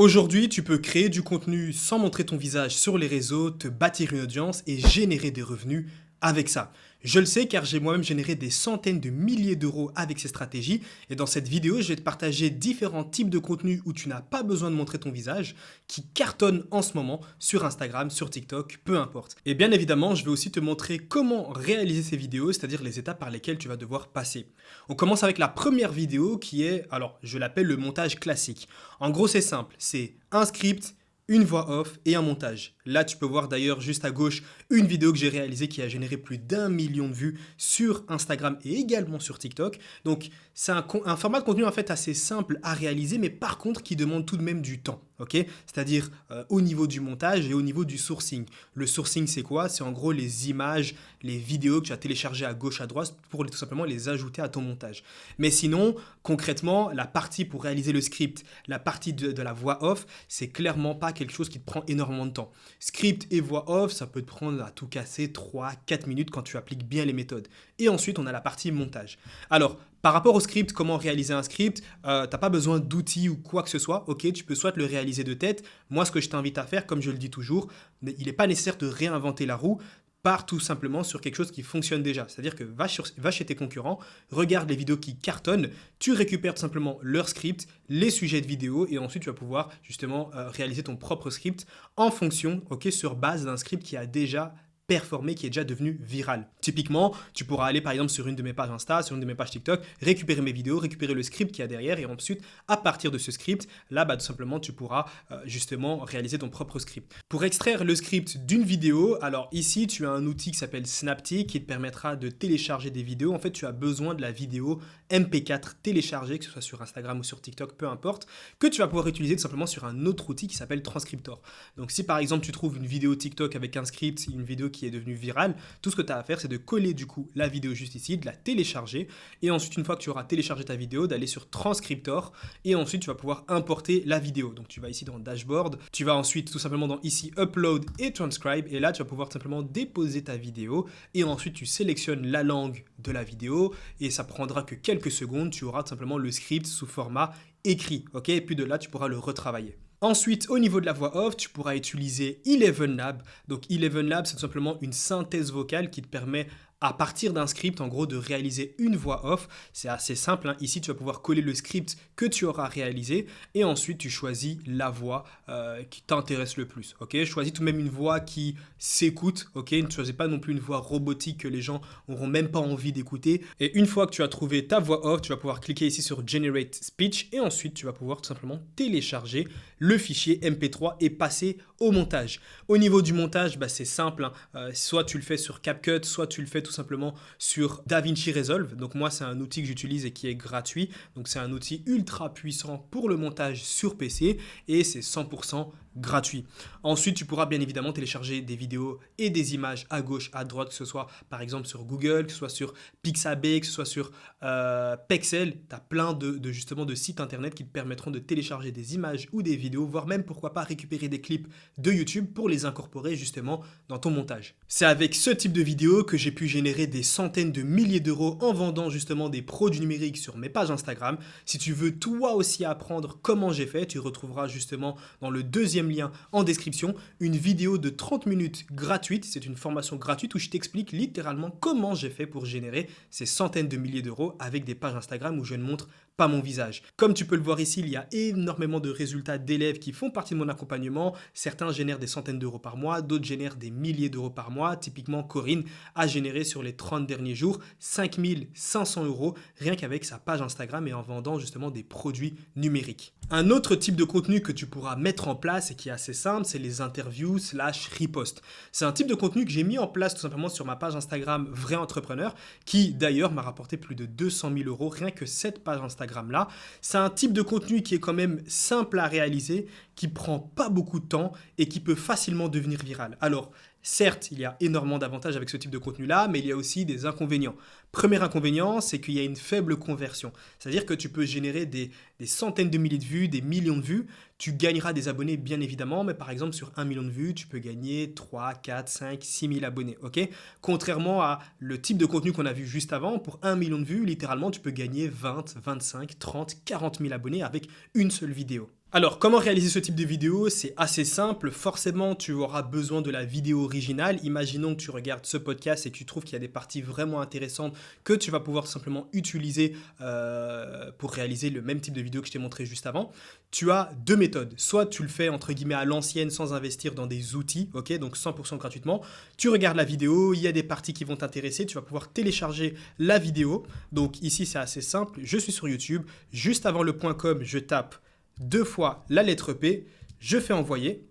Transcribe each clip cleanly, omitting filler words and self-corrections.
Aujourd'hui, tu peux créer du contenu sans montrer ton visage sur les réseaux, te bâtir une audience et générer des revenus avec ça. Je le sais car j'ai moi-même généré des centaines de milliers d'euros avec ces stratégies et dans cette vidéo, je vais te partager différents types de contenus où tu n'as pas besoin de montrer ton visage qui cartonnent en ce moment sur Instagram, sur TikTok, peu importe. Et bien évidemment, je vais aussi te montrer comment réaliser ces vidéos, c'est-à-dire les étapes par lesquelles tu vas devoir passer. On commence avec la première vidéo qui est, alors je l'appelle le montage classique. En gros, c'est simple, c'est un script, une voix off et un montage. Là, tu peux voir d'ailleurs juste à gauche une vidéo que j'ai réalisée qui a généré plus d'1 million de vues sur Instagram et également sur TikTok. Donc, c'est un format de contenu en fait assez simple à réaliser, mais par contre qui demande tout de même du temps. Okay, c'est-à-dire au niveau du montage et au niveau du sourcing. Le sourcing, c'est quoi? C'est en gros les images, les vidéos que tu as téléchargées à gauche, à droite pour tout simplement les ajouter à ton montage. Mais sinon, concrètement, la partie pour réaliser le script, la partie de la voix off, c'est clairement pas quelque chose qui te prend énormément de temps. Script et voix off, ça peut te prendre à tout casser 3-4 minutes quand tu appliques bien les méthodes. Et ensuite, on a la partie montage. Alors, par rapport au script, comment réaliser un script, t'as pas besoin d'outils ou quoi que ce soit, ok, tu peux soit le réaliser de tête. Moi, ce que je t'invite à faire, comme je le dis toujours, il n'est pas nécessaire de réinventer la roue, pars tout simplement sur quelque chose qui fonctionne déjà. C'est-à-dire que va chez tes concurrents, regarde les vidéos qui cartonnent, tu récupères tout simplement leur script, les sujets de vidéo, et ensuite tu vas pouvoir justement réaliser ton propre script en fonction, ok, sur base d'un script qui a déjà performé, qui est déjà devenu viral. Typiquement, tu pourras aller par exemple sur une de mes pages Insta, sur une de mes pages TikTok, récupérer mes vidéos, récupérer le script qu'il y a derrière et ensuite, à partir de ce script, là, tout simplement, tu pourras justement réaliser ton propre script. Pour extraire le script d'une vidéo, alors ici, tu as un outil qui s'appelle Snapty qui te permettra de télécharger des vidéos. En fait, tu as besoin de la vidéo MP4 téléchargée, que ce soit sur Instagram ou sur TikTok, peu importe, que tu vas pouvoir utiliser tout simplement sur un autre outil qui s'appelle Transcriptor. Donc si par exemple tu trouves une vidéo TikTok avec un script, une vidéo qui est devenue virale, tout ce que tu as à faire c'est de coller du coup la vidéo juste ici, de la télécharger et ensuite une fois que tu auras téléchargé ta vidéo, d'aller sur Transcriptor et ensuite tu vas pouvoir importer la vidéo. Donc tu vas ici dans Dashboard, tu vas ensuite tout simplement dans ici Upload et Transcribe et là tu vas pouvoir simplement déposer ta vidéo et ensuite tu sélectionnes la langue de la vidéo et ça prendra que quelques secondes, tu auras tout simplement le script sous format écrit, ok? Et puis de là tu pourras le retravailler. Ensuite, au niveau de la voix off, tu pourras utiliser ElevenLab. Donc ElevenLab, c'est tout simplement une synthèse vocale qui te permet à partir d'un script, en gros, de réaliser une voix off. C'est assez simple, hein. Ici, tu vas pouvoir coller le script que tu auras réalisé et ensuite, tu choisis la voix qui t'intéresse le plus. Ok, choisis tout de même une voix qui s'écoute. Ok, ne choisis pas non plus une voix robotique que les gens n'auront même pas envie d'écouter. Et une fois que tu as trouvé ta voix off, tu vas pouvoir cliquer ici sur Generate Speech et ensuite, tu vas pouvoir tout simplement télécharger le fichier MP3 et passer au montage. Au niveau du montage, c'est simple, hein. Soit tu le fais sur CapCut, soit tu le fais tout simplement sur DaVinci Resolve. Donc moi, c'est un outil que j'utilise et qui est gratuit. Donc c'est un outil ultra puissant pour le montage sur PC et c'est 100% gratuit. Ensuite, tu pourras bien évidemment télécharger des vidéos et des images à gauche, à droite, que ce soit par exemple sur Google, que ce soit sur Pixabay, que ce soit sur Pexel. Tu as plein justement de sites internet qui te permettront de télécharger des images ou des vidéos, voire même pourquoi pas récupérer des clips de YouTube pour les incorporer justement dans ton montage. C'est avec ce type de vidéo que j'ai pu générer des centaines de milliers d'euros en vendant justement des produits numériques sur mes pages Instagram. Si tu veux toi aussi apprendre comment j'ai fait, tu retrouveras justement dans le deuxième lien en description une vidéo de 30 minutes gratuite. C'est une formation gratuite où je t'explique littéralement comment j'ai fait pour générer ces centaines de milliers d'euros avec des pages Instagram où je ne montre pas mon visage. Comme tu peux le voir ici, il y a énormément de résultats d'élèves qui font partie de mon accompagnement. Certains génèrent des centaines d'euros par mois, d'autres génèrent des milliers d'euros par mois. Typiquement, Corinne a généré sur les 30 derniers jours 5 500 euros rien qu'avec sa page Instagram et en vendant justement des produits numériques. Un autre type de contenu que tu pourras mettre en place et qui est assez simple, c'est les interviews / reposts. C'est un type de contenu que j'ai mis en place tout simplement sur ma page Instagram Vrai Entrepreneur qui d'ailleurs m'a rapporté plus de 200 000 euros rien que cette page Instagram là. C'est un type de contenu qui est quand même simple à réaliser, qui prend pas beaucoup de temps et qui peut facilement devenir viral. Alors, certes, il y a énormément d'avantages avec ce type de contenu-là, mais il y a aussi des inconvénients. Premier inconvénient, c'est qu'il y a une faible conversion. C'est-à-dire que tu peux générer des centaines de milliers de vues, des millions de vues. Tu gagneras des abonnés, bien évidemment, mais par exemple, sur 1 million de vues, tu peux gagner 3, 4, 5, 6 000 abonnés. Ok, contrairement à le type de contenu qu'on a vu juste avant, pour 1 million de vues, littéralement, tu peux gagner 20, 25, 30, 40 000 abonnés avec une seule vidéo. Alors, comment réaliser ce type de vidéo? C'est assez simple. Forcément, tu auras besoin de la vidéo originale. Imaginons que tu regardes ce podcast et que tu trouves qu'il y a des parties vraiment intéressantes que tu vas pouvoir simplement utiliser pour réaliser le même type de vidéo que je t'ai montré juste avant. Tu as deux méthodes. Soit tu le fais entre guillemets à l'ancienne sans investir dans des outils, ok, donc 100% gratuitement. Tu regardes la vidéo, il y a des parties qui vont t'intéresser. Tu vas pouvoir télécharger la vidéo. Donc ici, c'est assez simple. Je suis sur YouTube. Juste avant le .com, je tape deux fois la lettre P, je fais envoyer.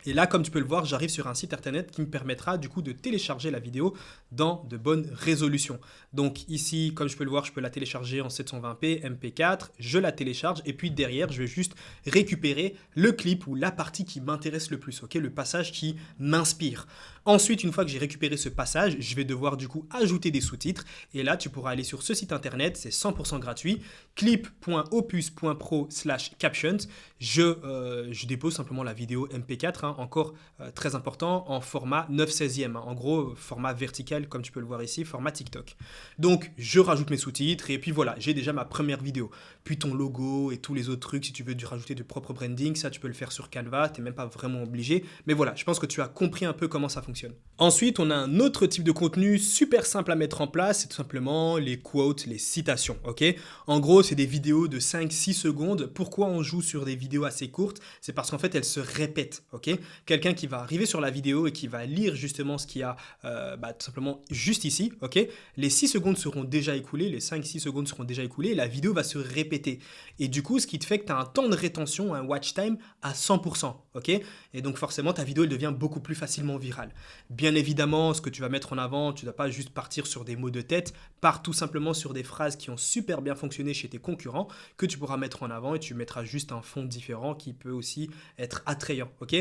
Et là, comme tu peux le voir, j'arrive sur un site internet qui me permettra du coup de télécharger la vidéo dans de bonnes résolutions. Donc ici, comme je peux le voir, je peux la télécharger en 720p, MP4, je la télécharge et puis derrière, je vais juste récupérer le clip ou la partie qui m'intéresse le plus, ok, le passage qui m'inspire. Ensuite, une fois que j'ai récupéré ce passage, je vais devoir du coup ajouter des sous-titres et là, tu pourras aller sur ce site internet, c'est 100% gratuit, clip.opus.pro/captions. Je dépose simplement la vidéo MP4, encore très important, en format 9/16e, en gros format vertical comme tu peux le voir ici, format TikTok. Donc je rajoute mes sous-titres et puis voilà, j'ai déjà ma première vidéo. Puis ton logo et tous les autres trucs, si tu veux rajouter du propre branding, ça tu peux le faire sur Canva, tu n'es même pas vraiment obligé. Mais voilà, je pense que tu as compris un peu comment ça fonctionne. Ensuite, on a un autre type de contenu super simple à mettre en place, c'est tout simplement les quotes, les citations, ok? En gros, c'est des vidéos de 5-6 secondes. Pourquoi on joue sur des vidéos assez courtes? C'est parce qu'en fait, elles se répètent, ok? Quelqu'un qui va arriver sur la vidéo et qui va lire justement ce qu'il y a tout simplement juste ici, ok? Les 6 secondes seront déjà écoulées, les 5-6 secondes seront déjà écoulées et la vidéo va se répéter. Et du coup, ce qui te fait que tu as un temps de rétention, un watch time à 100%, ok? Et donc forcément, ta vidéo, elle devient beaucoup plus facilement virale. Bien évidemment, ce que tu vas mettre en avant, tu ne dois pas juste partir sur des mots de tête, pars tout simplement sur des phrases qui ont super bien fonctionné chez tes concurrents, que tu pourras mettre en avant et tu mettras juste un fond différent qui peut aussi être attrayant, ok?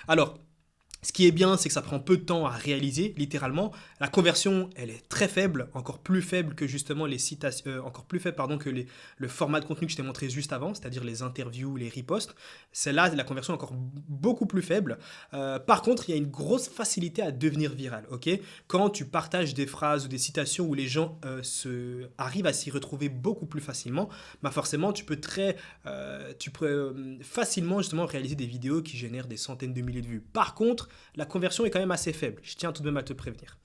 Alors, ce qui est bien, c'est que ça prend peu de temps à réaliser, littéralement. La conversion, elle est très faible, encore plus faible que justement les citations, encore plus faible pardon que le format de contenu que je t'ai montré juste avant, c'est-à-dire les interviews, les reposts. Celle-là, la conversion est encore beaucoup plus faible. Par contre, il y a une grosse facilité à devenir viral, ok? Quand tu partages des phrases ou des citations où les gens arrivent à s'y retrouver beaucoup plus facilement, bah forcément, tu peux facilement justement réaliser des vidéos qui génèrent des centaines de milliers de vues. Par contre, la conversion est quand même assez faible. Je tiens tout de même à te prévenir.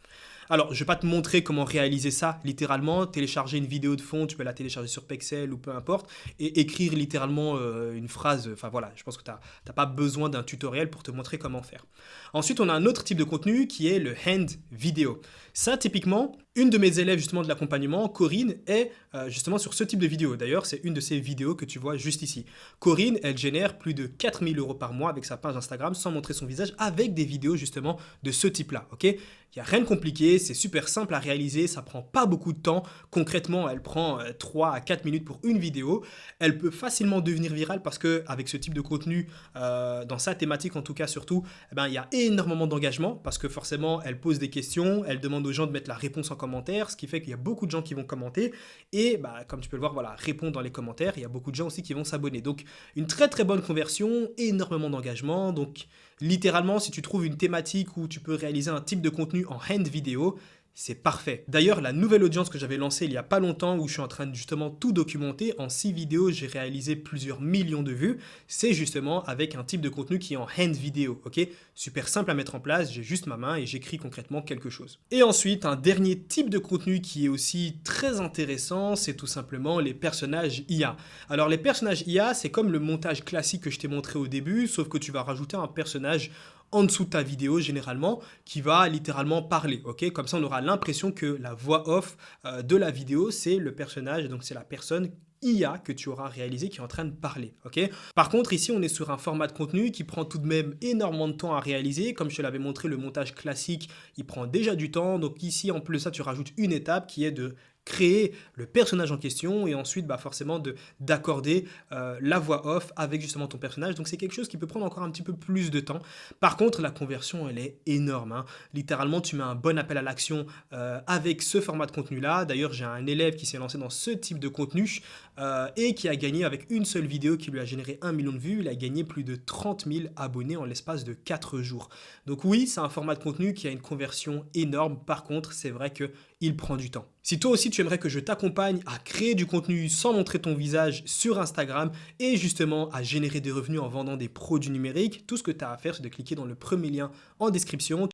Alors, je ne vais pas te montrer comment réaliser ça littéralement. Télécharger une vidéo de fond, tu peux la télécharger sur Pexel ou peu importe, et écrire littéralement une phrase. Enfin voilà, je pense que tu n'as pas besoin d'un tutoriel pour te montrer comment faire. Ensuite, on a un autre type de contenu qui est le hand vidéo. Ça, typiquement, une de mes élèves justement de l'accompagnement, Corinne, est justement sur ce type de vidéo. D'ailleurs, c'est une de ces vidéos que tu vois juste ici. Corinne, elle génère plus de 4 000 € par mois avec sa page Instagram sans montrer son visage, avec des vidéos justement de ce type-là. Ok? Il n'y a rien de compliqué, c'est super simple à réaliser, ça prend pas beaucoup de temps. Concrètement, elle prend 3 à 4 minutes pour une vidéo. Elle peut facilement devenir virale parce qu'avec ce type de contenu, dans sa thématique en tout cas surtout, eh ben, il y a énormément d'engagement parce que forcément, elle pose des questions, elle demande aux gens de mettre la réponse en commentaire, ce qui fait qu'il y a beaucoup de gens qui vont commenter et comme tu peux le voir, voilà, répondre dans les commentaires. Il y a beaucoup de gens aussi qui vont s'abonner. Donc, une très très bonne conversion, énormément d'engagement. Donc, littéralement, si tu trouves une thématique où tu peux réaliser un type de contenu en hand vidéo, c'est parfait. D'ailleurs, la nouvelle audience que j'avais lancée il n'y a pas longtemps, où je suis en train de justement tout documenter, en 6 vidéos, j'ai réalisé plusieurs millions de vues, c'est justement avec un type de contenu qui est en hand vidéo, ok? Super simple à mettre en place, j'ai juste ma main et j'écris concrètement quelque chose. Et ensuite, un dernier type de contenu qui est aussi très intéressant, c'est tout simplement les personnages IA. Alors les personnages IA, c'est comme le montage classique que je t'ai montré au début, sauf que tu vas rajouter un personnage en dessous de ta vidéo généralement qui va littéralement parler, ok? Comme ça on aura l'impression que la voix off de la vidéo c'est le personnage, donc c'est la personne IA que tu auras réalisé qui est en train de parler, ok? Par contre ici on est sur un format de contenu qui prend tout de même énormément de temps à réaliser, comme je te l'avais montré le montage classique il prend déjà du temps, donc ici en plus de ça tu rajoutes une étape qui est de créer le personnage en question et ensuite forcément d'accorder la voix off avec justement ton personnage. Donc c'est quelque chose qui peut prendre encore un petit peu plus de temps. Par contre, la conversion, elle est énorme, hein. Littéralement, tu mets un bon appel à l'action avec ce format de contenu-là. D'ailleurs, j'ai un élève qui s'est lancé dans ce type de contenu et qui a gagné avec une seule vidéo qui lui a généré 1 million de vues. Il a gagné plus de 30 000 abonnés en l'espace de 4 jours. Donc oui, c'est un format de contenu qui a une conversion énorme. Par contre, c'est vrai qu'il prend du temps. Si toi aussi tu aimerais que je t'accompagne à créer du contenu sans montrer ton visage sur Instagram et justement à générer des revenus en vendant des produits numériques, tout ce que tu as à faire c'est de cliquer dans le premier lien en description.